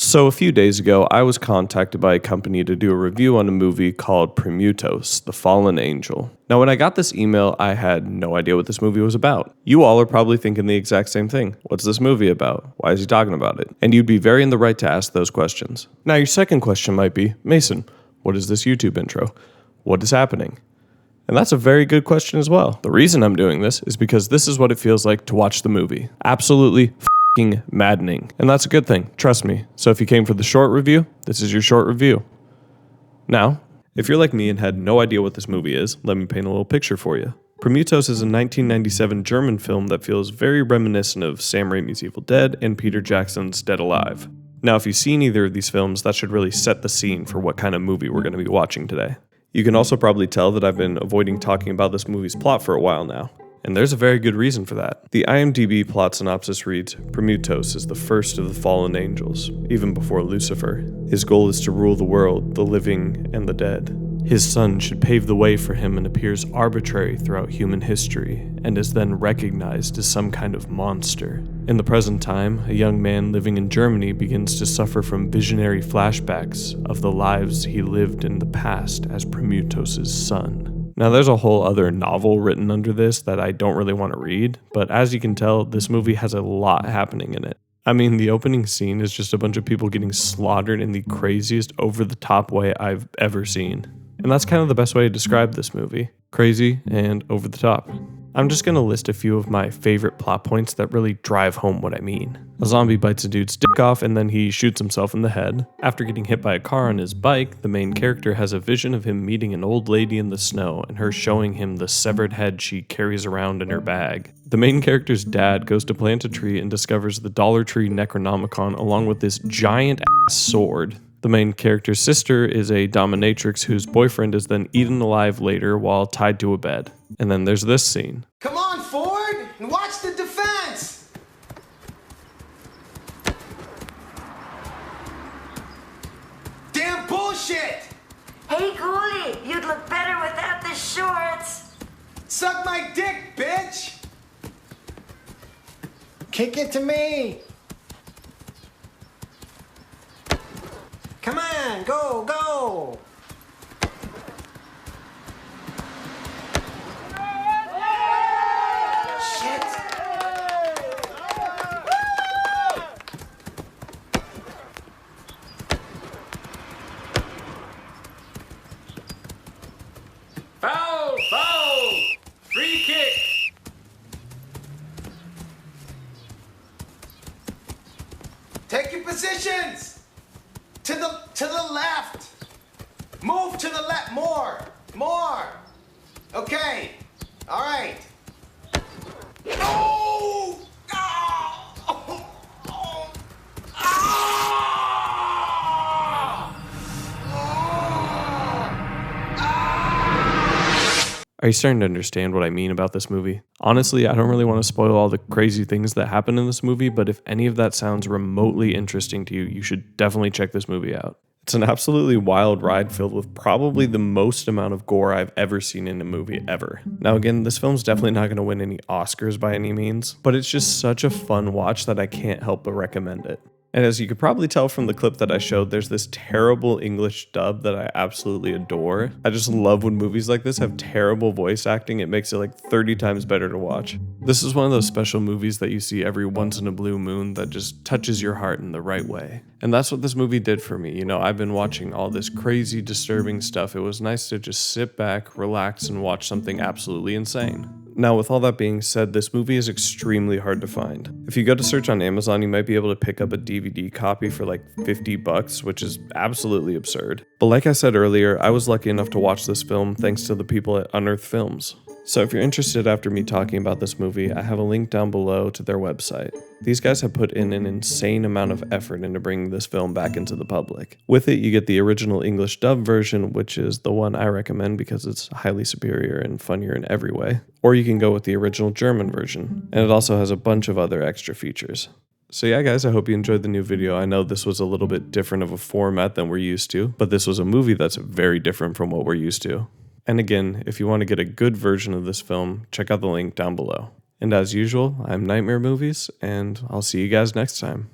So a few days ago, I was contacted by a company to do a review on a movie called Premutos, The Fallen Angel. Now when I got this email, I had no idea what this movie was about. You all are probably thinking the exact same thing. What's this movie about? Why is he talking about it? And you'd be very in the right to ask those questions. Now your second question might be, Mason, what is this YouTube intro? What is happening? And that's a very good question as well. The reason I'm doing this is because this is what it feels like to watch the movie. Absolutely maddening. And that's a good thing, trust me. So if you came for the short review, this is your short review. Now, if you're like me and had no idea what this movie is, let me paint a little picture for you. Premutos is a 1997 German film that feels very reminiscent of Sam Raimi's Evil Dead and Peter Jackson's Dead Alive. Now, if you've seen either of these films, that should really set the scene for what kind of movie we're going to be watching today. You can also probably tell that I've been avoiding talking about this movie's plot for a while now. And there's a very good reason for that. The IMDb plot synopsis reads, Premutos is the first of the fallen angels, even before Lucifer. His goal is to rule the world, the living and the dead. His son should pave the way for him and appears arbitrary throughout human history, and is then recognized as some kind of monster. In the present time, a young man living in Germany begins to suffer from visionary flashbacks of the lives he lived in the past as Premutos' son. Now there's a whole other novel written under this that I don't really want to read, but as you can tell, this movie has a lot happening in it. I mean, the opening scene is just a bunch of people getting slaughtered in the craziest over-the-top way I've ever seen. And that's kind of the best way to describe this movie. Crazy and over the top. I'm just going to list a few of my favorite plot points that really drive home what I mean. A zombie bites a dude's dick off and then he shoots himself in the head. After getting hit by a car on his bike, the main character has a vision of him meeting an old lady in the snow and her showing him the severed head she carries around in her bag. The main character's dad goes to plant a tree and discovers the Dollar Tree Necronomicon along with this giant ass sword. The main character's sister is a dominatrix whose boyfriend is then eaten alive later while tied to a bed. And then there's this scene. Come on, Ford, and watch the defense! Damn bullshit! Hey, Ghoulie, you'd look better without the shorts. Suck my dick, bitch! Kick it to me! Come on, go, go! Shit! Foul! Foul! Free kick! Take your positions! To the left! Move to the left, more! More! Okay, all right. Oh! Oh! Oh! Oh! Are you starting to understand what I mean about this movie? Honestly, I don't really want to spoil all the crazy things that happen in this movie, but if any of that sounds remotely interesting to you, you should definitely check this movie out. It's an absolutely wild ride filled with probably the most amount of gore I've ever seen in a movie ever. Now again, this film's definitely not going to win any Oscars by any means, but it's just such a fun watch that I can't help but recommend it. And as you could probably tell from the clip that I showed, there's this terrible English dub that I absolutely adore. I just love when movies like this have terrible voice acting. It makes it like 30 times better to watch. This is one of those special movies that you see every once in a blue moon that just touches your heart in the right way. And that's what this movie did for me. You know, I've been watching all this crazy, disturbing stuff. It was nice to just sit back, relax, and watch something absolutely insane. Now, with all that being said, this movie is extremely hard to find. If you go to search on Amazon, you might be able to pick up a DVD copy for like $50, which is absolutely absurd. But like I said earlier, I was lucky enough to watch this film thanks to the people at Unearthed Films. So if you're interested after me talking about this movie, I have a link down below to their website. These guys have put in an insane amount of effort into bringing this film back into the public. With it, you get the original English dub version, which is the one I recommend because it's highly superior and funnier in every way. Or you can go with the original German version, and it also has a bunch of other extra features. So yeah guys, I hope you enjoyed the new video. I know this was a little bit different of a format than we're used to, but this was a movie that's very different from what we're used to. And again, if you want to get a good version of this film, check out the link down below. And as usual, I'm Nightmare Movies, and I'll see you guys next time.